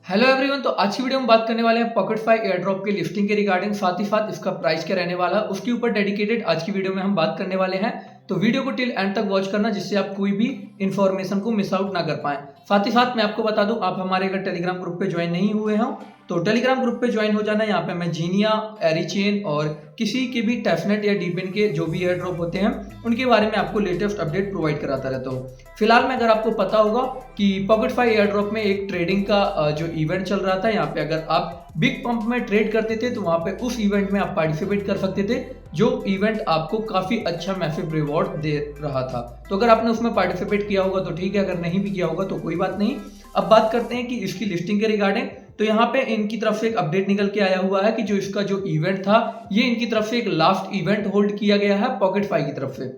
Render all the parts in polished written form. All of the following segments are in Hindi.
Hello everyone. तो आज की वीडियो में बात करने वाले हैं पॉकेटफाई एयर ड्रॉप के लिस्टिंग के रिगार्डिंग, साथ ही साथ इसका प्राइस क्या रहने वाला है उसके ऊपर डेडिकेटेड आज की वीडियो में हम बात करने वाले हैं। तो वीडियो को टिल एंड तक वॉच करना जिससे आप कोई भी इंफॉर्मेशन को मिस आउट ना कर पाएं। साथ ही साथ मैं आपको बता दूं, आप हमारे अगर टेलीग्राम ग्रुप पे ज्वाइन नहीं हुए हो तो टेलीग्राम ग्रुप पे ज्वाइन हो जाना। यहाँ पे मैं जीनिया, एरीचेन और किसी के भी टेफनेट या डीपेन के जो भी एयर ड्रॉप होते हैं उनके बारे में आपको लेटेस्ट अपडेट प्रोवाइड कराता रहता हूँ। फिलहाल में अगर आपको पता होगा कि पॉकेटफाई एयर ड्रॉप में एक ट्रेडिंग का जो इवेंट चल रहा था, यहाँ पे अगर आप बिग पंप में ट्रेड करते थे तो वहां पे उस इवेंट में आप पार्टिसिपेट कर सकते थे, जो इवेंट आपको काफी अच्छा मैसिव रिवॉर्ड दे रहा था। तो अगर आपने उसमें पार्टिसिपेट किया होगा तो ठीक है, अगर नहीं भी किया होगा तो कोई बात नहीं। अब बात करते हैं कि इसकी लिस्टिंग के रिगार्डिंग। तो यहाँ पे इनकी तरफ से एक अपडेट निकल के आया हुआ है कि जो इसका जो इवेंट था ये इनकी तरफ से एक लास्ट इवेंट होल्ड किया गया है पॉकेटफाई की तरफ से।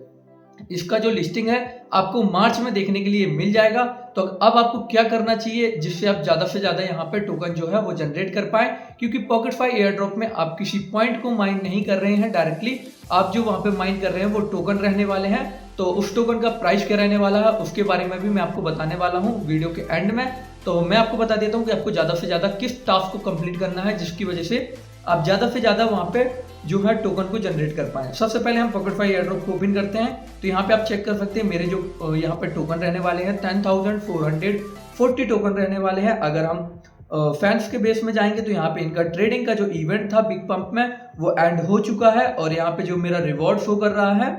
इसका जो लिस्टिंग है आपको मार्च में देखने के लिए मिल जाएगा। तो अब आपको क्या करना चाहिए जिससे आप ज्यादा से ज्यादा यहाँ पे टोकन जो है वो जनरेट कर पाए, क्योंकि पॉकेटफाई एयर ड्रॉप में आप किसी पॉइंट को माइन नहीं कर रहे हैं डायरेक्टली, आप जो वहां पे माइन कर रहे हैं वो टोकन रहने वाले हैं। तो उस टोकन का प्राइस क्या रहने वाला है उसके बारे में भी मैं आपको बताने वाला हूँ वीडियो के एंड में। तो मैं आपको बता देता हूँ कि आपको ज्यादा से ज्यादा किस टास्क को कंप्लीट करना है जिसकी वजह से आप ज्यादा से ज्यादा वहां पे जो है टोकन को जनरेट कर पाए। सबसे पहले हम पॉकेटफाई एयर ड्रॉप को ओपन करते हैं। तो यहाँ पे आप चेक कर सकते हैं मेरे जो यहाँ पे टोकन रहने वाले हैं 10,440 टोकन रहने वाले हैं। अगर हम फैंस के बेस में जाएंगे तो यहाँ पे इनका ट्रेडिंग का जो इवेंट था बिग पंप में वो एंड हो चुका है, और यहाँ पे जो मेरा रिवॉर्ड शो कर रहा है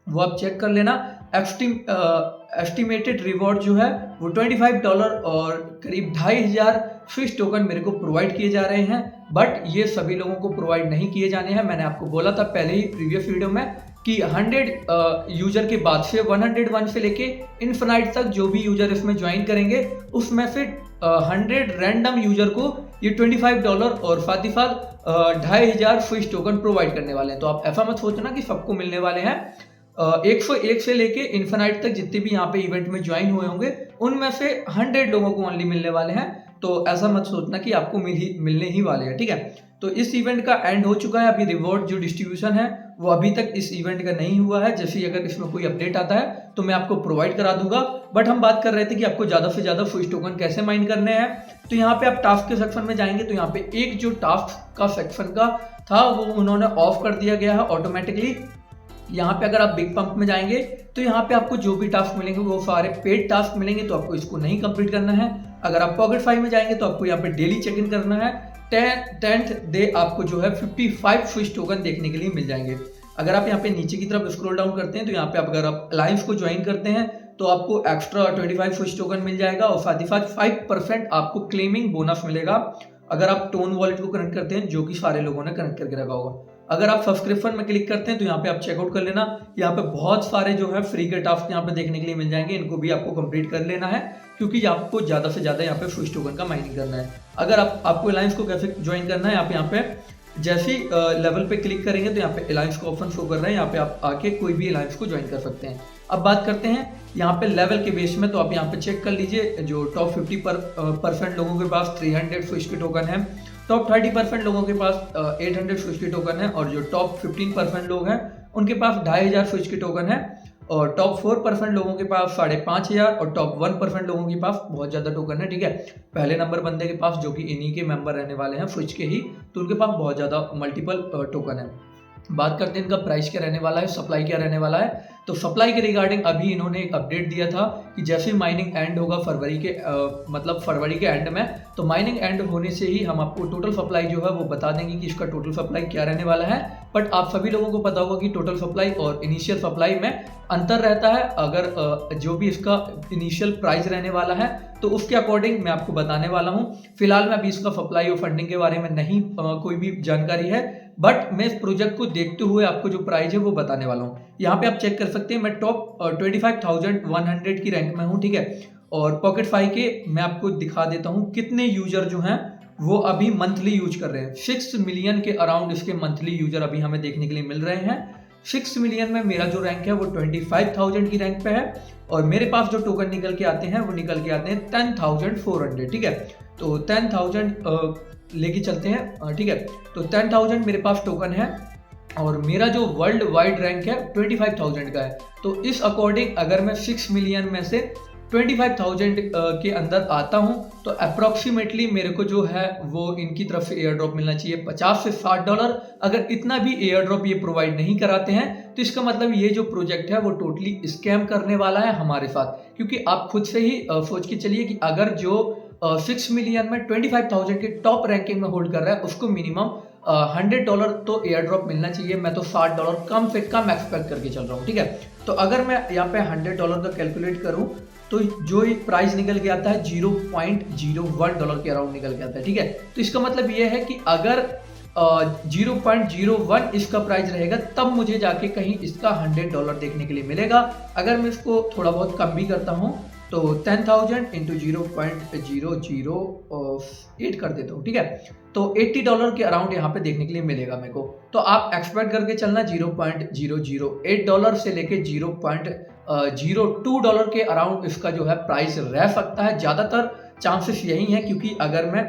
वो आप चेक कर लेना। एस्टिमेटेड रिवॉर्ड जो है वो $25 और करीब 2,500 स्विस टोकन मेरे को प्रोवाइड किए जा रहे हैं, बट ये सभी लोगों को प्रोवाइड नहीं किए जाने हैं। मैंने आपको बोला था पहले ही प्रीवियस वीडियो में कि 100 यूजर के बाद से 101 से लेके इनफिनाइट तक जो भी यूजर इसमें ज्वाइन करेंगे उसमें से 100 रैंडम यूजर को ये $25 और साथ ही साथ 2,500 स्विस टोकन प्रोवाइड करने वाले हैं। तो आप ऐसा मत सोचना कि सबको मिलने वाले हैं। 101 से लेके इन्फिनाइट तक जितने भी यहाँ पे इवेंट में ज्वाइन हुए होंगे उनमें से 100 लोगों को ओनली मिलने वाले हैं। तो ऐसा मत सोचना कि आपको मिलने ही वाले हैं, ठीक है। तो इस इवेंट का एंड हो चुका है। अभी रिवॉर्ड जो डिस्ट्रीब्यूशन है वो अभी तक इस इवेंट का नहीं हुआ है। जैसे ही अगर इसमें कोई अपडेट आता है तो मैं आपको प्रोवाइड करा दूंगा। बट हम बात कर रहे थे कि आपको ज्यादा से ज्यादा स्विस टोकन कैसे माइन करने हैं। तो यहाँ पे आप टास्क के सेक्शन में जाएंगे तो यहाँ पे एक जो टास्क का सेक्शन का था वो उन्होंने ऑफ कर दिया गया है ऑटोमेटिकली। यहाँ पे अगर आप बिग पंप में जाएंगे तो यहाँ पे आपको जो भी टास्क मिलेंगे वो सारे पेड टास्क मिलेंगे, तो आपको इसको नहीं कंप्लीट करना है। अगर आप पॉकेटफाई में जाएंगे तो आपको यहाँ पे डेली चेक इन करना है। 10th डे आपको जो है 55 स्विस टोकन देखने के लिए मिल जाएंगे। अगर आप यहाँ पे नीचे की तरफ स्क्रॉल डाउन करते हैं तो यहाँ पे अगर आप अलायंस को ज्वाइन करते हैं तो आपको एक्स्ट्रा 25 स्विस टोकन मिल जाएगा, और साथ ही साथ 5% आपको क्लेमिंग बोनस मिलेगा अगर आप टोन वॉलेट को कनेक्ट करते हैं, जो कि सारे लोगों ने कनेक्ट करके रखा होगा। अगर आप सब्सक्रिप्शन में क्लिक करते हैं तो यहाँ पे आप चेकआउट कर लेना। यहाँ पे बहुत सारे जो है फ्री के टास्क यहाँ पे देखने के लिए मिल जाएंगे, इनको भी आपको कंप्लीट कर लेना है क्योंकि आपको ज्यादा से ज्यादा यहाँ पे स्विस टोकन का माइनिंग करना है। अगर आपको अलायंस को कैसे ज्वाइन करना है, आप यहाँ पे जैसे लेवल पे क्लिक करेंगे तो यहाँ पे अलायंस का ऑप्शन शो कर रहा है, यहाँ पे आप आके कोई भी अलायंस को ज्वाइन कर सकते हैं। अब बात करते हैं यहाँ पे लेवल के बेस में। तो आप यहाँ पे चेक कर लीजिए, जो टॉप 50% लोगों के पास 300 स्विस के टोकन है, टॉप 30% लोगों के पास 800 स्विच के टोकन है, और जो टॉप 15% लोग हैं उनके पास 2,500 स्विच के टोकन है, और टॉप 4% लोगों के पास 5,500, और टॉप 1% लोगों के पास बहुत ज़्यादा टोकन है, ठीक है। पहले नंबर बंदे के पास जो कि इन्हीं के मेंबर रहने वाले हैं स्विच के ही, तो उनके पास बहुत ज़्यादा मल्टीपल टोकन है। बात करते हैं इनका प्राइस क्या रहने वाला है, सप्लाई क्या रहने वाला है। तो सप्लाई के रिगार्डिंग अभी इन्होंने एक अपडेट दिया था कि जैसे माइनिंग एंड होगा फरवरी के एंड में, तो माइनिंग एंड होने से ही हम आपको टोटल सप्लाई जो है वो बता देंगे कि इसका टोटल सप्लाई क्या रहने वाला है। बट आप सभी लोगों को पता होगा कि टोटल सप्लाई और इनिशियल सप्लाई में अंतर रहता है। अगर जो भी इसका इनिशियल प्राइस रहने वाला है तो उसके अकॉर्डिंग मैं आपको बताने वाला हूँ। फिलहाल में अभी इसका सप्लाई और फंडिंग के बारे में नहीं कोई भी जानकारी है, बट मैं इस प्रोजेक्ट को देखते हुए आपको जो प्राइस है वो बताने वाला हूँ। यहाँ पे आप चेक कर सकते हैं मैं टॉप 25,100 की रैंक में हूँ, ठीक है। और पॉकेटफाई के मैं आपको दिखा देता हूँ कितने यूजर जो हैं वो अभी मंथली यूज कर रहे हैं। 6 मिलियन के अराउंड इसके मंथली यूजर अभी हमें देखने के लिए मिल रहे हैं। 6 मिलियन में मेरा जो रैंक है वो 25,000 की रैंक पे है, और मेरे पास जो टोकन निकल के आते हैं वो निकल के आते हैं 10,400, ठीक है। तो 10,000 लेके चलते हैं, ठीक है। तो 10,000 मेरे पास टोकन है, और मेरा जो वर्ल्ड वाइड रैंक है 25,000 का है। तो इस अकॉर्डिंग अगर मैं 6 मिलियन में से 25,000 के अंदर आता हूं तो अप्रोक्सीमेटली मेरे को जो है वो इनकी तरफ से एयर ड्रॉप मिलना चाहिए $50 से $60। अगर इतना भी एयर ड्रॉप ये प्रोवाइड नहीं कराते हैं तो इसका मतलब ये जो प्रोजेक्ट है वो टोटली स्कैम करने वाला है हमारे साथ, क्योंकि आप खुद से ही सोच के चलिए कि अगर जो 6 मिलियन में 25,000 के टॉप रैंकिंग में होल्ड कर रहा है उसको मिनिमम $100 तो एयर ड्रॉप मिलना चाहिए। मैं तो $60 कम से कम एक्सपेक्ट करके चल रहा हूँ, ठीक है। तो अगर मैं यहाँ पे $100 का कैलकुलेट करूँ तो जो प्राइस निकल के आता है $0.01 के अराउंड निकल के आता है, ठीक है। तो इसका मतलब ये है कि अगर 0.01 इसका प्राइस रहेगा तब मुझे जाके कहीं इसका $100 देखने के लिए मिलेगा। अगर मैं इसको थोड़ा बहुत कम भी करता हूँ तो 10,000 इंटू 0.008 कर देता हूँ, ठीक है। तो $80 के अराउंड यहाँ पे देखने के लिए मिलेगा मेरे को। तो आप एक्सपेक्ट करके चलना $0.008 से लेके $0.02 के अराउंड इसका जो है प्राइस रह सकता है। ज़्यादातर चांसेस यही है, क्योंकि अगर मैं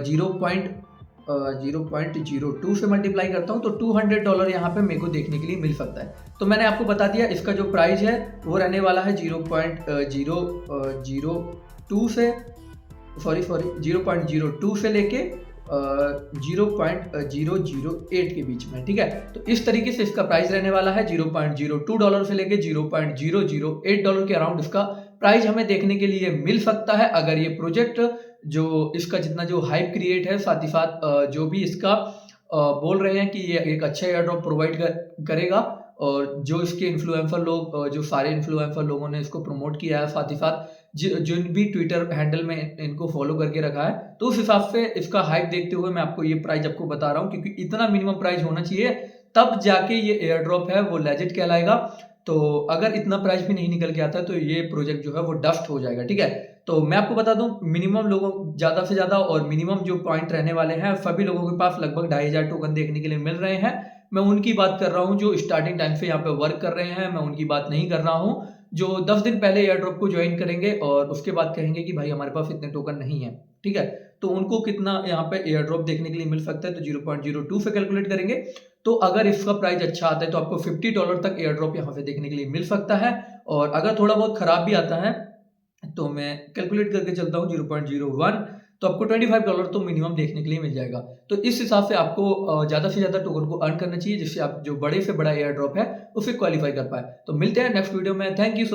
0.02 से मल्टीप्लाई करता हूँ तो $200 यहाँ पे मेरे को देखने के लिए मिल सकता है। तो मैंने आपको बता दिया इसका जो प्राइस है वो रहने वाला है 0.002 से लेके 0.008 के बीच में, ठीक है। तो इस तरीके से इसका प्राइस रहने वाला है। $0.02 से लेके $0.008 के अराउंड इसका प्राइस हमें देखने के लिए मिल सकता है अगर ये प्रोजेक्ट जो इसका जितना जो हाइप क्रिएट है, साथ ही साथ जो भी इसका बोल रहे हैं कि ये एक अच्छा एयर ड्रॉप प्रोवाइड करेगा, और जो इसके इन्फ्लुएंसर लोग, जो सारे इन्फ्लुएंसर लोगों ने इसको प्रमोट किया है, साथ ही साथ जिन भी ट्विटर हैंडल में इनको फॉलो करके रखा है, तो उस हिसाब से इसका हाइप देखते हुए मैं आपको ये प्राइस आपको बता रहा हूँ, क्योंकि इतना मिनिमम प्राइस होना चाहिए तब जाके ये एयर ड्रॉप है वो लेजिट कहलाएगा। तो अगर इतना प्राइस भी नहीं निकल के आता तो ये प्रोजेक्ट जो है वो डस्ट हो जाएगा, ठीक है। तो मैं आपको बता दूं मिनिमम लोगों ज़्यादा से ज़्यादा और मिनिमम जो पॉइंट रहने वाले हैं सभी लोगों के पास लगभग 2,500 टोकन देखने के लिए मिल रहे हैं। मैं उनकी बात कर रहा हूं जो स्टार्टिंग टाइम से यहाँ पे वर्क कर रहे हैं, मैं उनकी बात नहीं कर रहा हूं जो 10 दिन पहले एयर ड्रॉप को ज्वाइन करेंगे और उसके बाद कहेंगे कि भाई हमारे पास इतने टोकन नहीं है, ठीक है। तो उनको कितना यहाँ पे एयर ड्रॉप देखने के लिए मिल सकता है, तो 0.02 से कैलकुलेट करेंगे तो अगर इसका प्राइस अच्छा आता है तो आपको $50 तक एयर ड्रॉप यहाँ पे देखने के लिए मिल सकता है। और अगर थोड़ा बहुत खराब भी आता है तो मैं कैलकुलेट करके चलता हूँ 0.01, तो आपको $25 तो मिनिमम देखने के लिए मिल जाएगा। तो इस हिसाब से आपको ज़्यादा से ज़्यादा टोकन को अर्न करना चाहिए, जिससे आप जो बड़े से बड़ा एयर ड्रॉप है उसे क्वालिफाई कर पाए। तो मिलते हैं नेक्स्ट वीडियो में। Thank you.